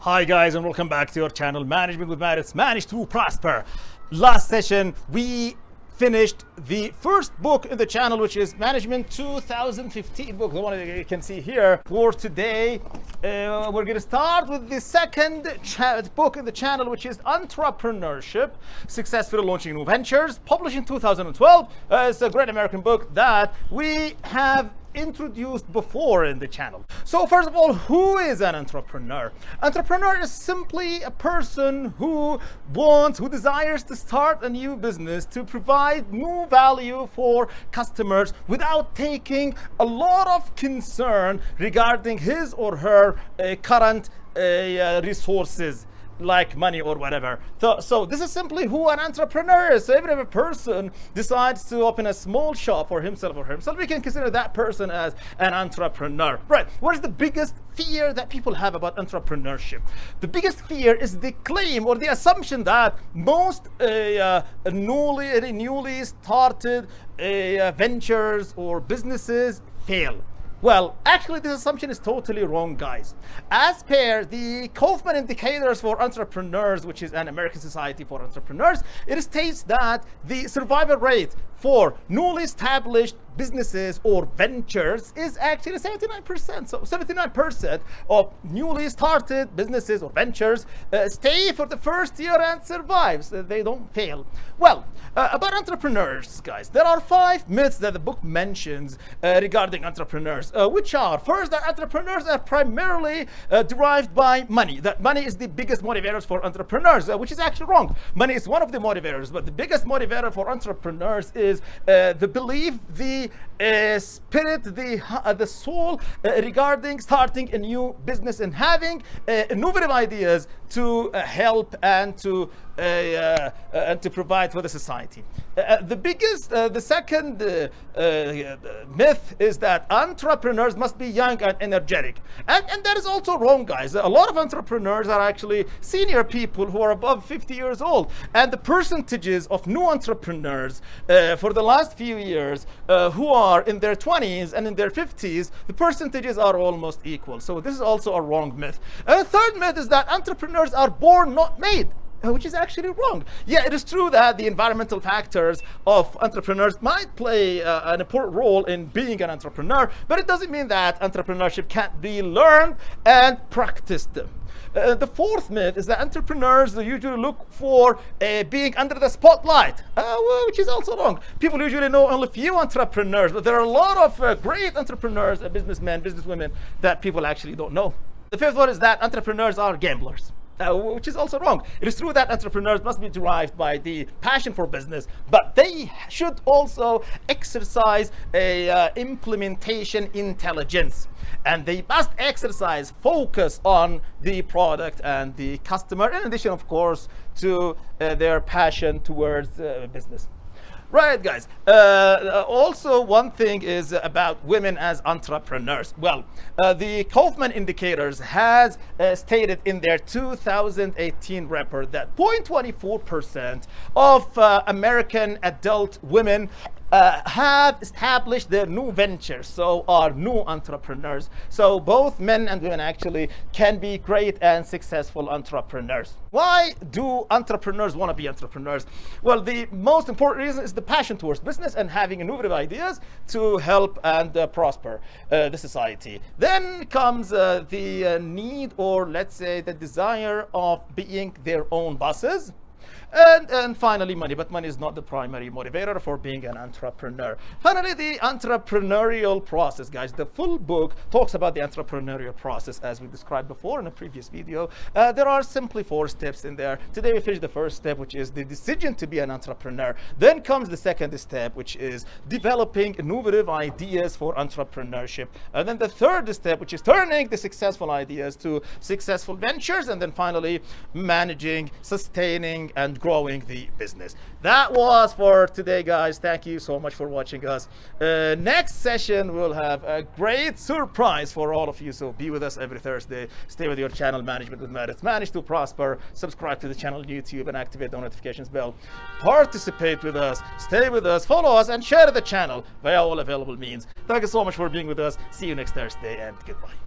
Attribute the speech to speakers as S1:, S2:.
S1: Hi guys, and welcome back to your channel Management with Matt. Manage to Prosper. Last session we finished the first book in the channel, which is Management 2015 book, the one that you can see here. For today we're going to start with the second book in the channel, which is Entrepreneurship, Successfully Launching New Ventures, published in 2012. It's a great American book that we have introduced before in the channel. So first of all, who is an entrepreneur? Entrepreneur is simply a person who desires to start a new business to provide new value for customers without taking a lot of concern regarding his or her current resources, like money or whatever. So this is simply who an entrepreneur is. So even if a person decides to open a small shop for himself or herself, we can consider that person as an entrepreneur. Right, what is the biggest fear that people have about entrepreneurship? The biggest fear is the claim or the assumption that most newly started ventures or businesses fail. Well, actually, this assumption is totally wrong, guys. As per the Kauffman Indicators for Entrepreneurs, which is an American Society for Entrepreneurs, it states that the survival rate for newly established businesses or ventures is actually 79%. So 79% of newly started businesses or ventures stay for the first year and survive. So they don't fail. Well, about entrepreneurs, guys, there are 5 myths that the book mentions regarding entrepreneurs, which are: first, that entrepreneurs are primarily derived by money. That money is the biggest motivators for entrepreneurs, which is actually wrong. Money is one of the motivators, but the biggest motivator for entrepreneurs is the belief, the spirit, the soul regarding starting a new business and having innovative ideas to help and to provide for the society. The second myth is that entrepreneurs must be young and energetic, and that is also wrong, guys. A lot of entrepreneurs are actually senior people who are above 50 years old, and the percentages of new entrepreneurs for the last few years who are in their 20s and in their 50s, the percentages are almost equal. So this is also a wrong myth. A third myth is that entrepreneurs are born, not made, which is actually wrong. Yeah, it is true that the environmental factors of entrepreneurs might play an important role in being an entrepreneur, but it doesn't mean that entrepreneurship can't be learned and practiced. The fourth myth is that entrepreneurs usually look for being under the spotlight, which is also wrong. People usually know only few entrepreneurs, but there are a lot of great entrepreneurs, businessmen, businesswomen that people actually don't know. The fifth one is that entrepreneurs are gamblers, which is also wrong. It is true that entrepreneurs must be derived by the passion for business, but they should also exercise implementation intelligence, and they must exercise focus on the product and the customer, in addition, of course, to their passion towards business. Right, guys. Also, one thing is about women as entrepreneurs. Well, the Kauffman Indicators has stated in their 2018 report that 0.24% of American adult women have established their new ventures, so are new entrepreneurs. So both men and women actually can be great and successful entrepreneurs. Why do entrepreneurs want to be entrepreneurs? Well, the most important reason is the passion towards business and having innovative ideas to help and prosper the society. Then comes the need, or let's say the desire of being their own bosses. And finally, money. But money is not the primary motivator for being an entrepreneur. Finally, the entrepreneurial process, guys. The full book talks about the entrepreneurial process, as we described before in a previous video. There are simply 4 steps in there. Today we finished the first step, which is the decision to be an entrepreneur. Then comes the second step, which is developing innovative ideas for entrepreneurship. And then the third step, which is turning the successful ideas to successful ventures. And then finally, managing, sustaining, and growing the business. That was for today, guys. Thank you so much for watching us. Next session we'll have a great surprise for all of you, so be with us every Thursday. Stay with your channel Management with Matt. Manage to Prosper. Subscribe to the channel on YouTube and activate the notifications bell. Participate with us, stay with us, follow us, and share the channel via all available means. Thank you so much for being with us. See you next Thursday, and goodbye.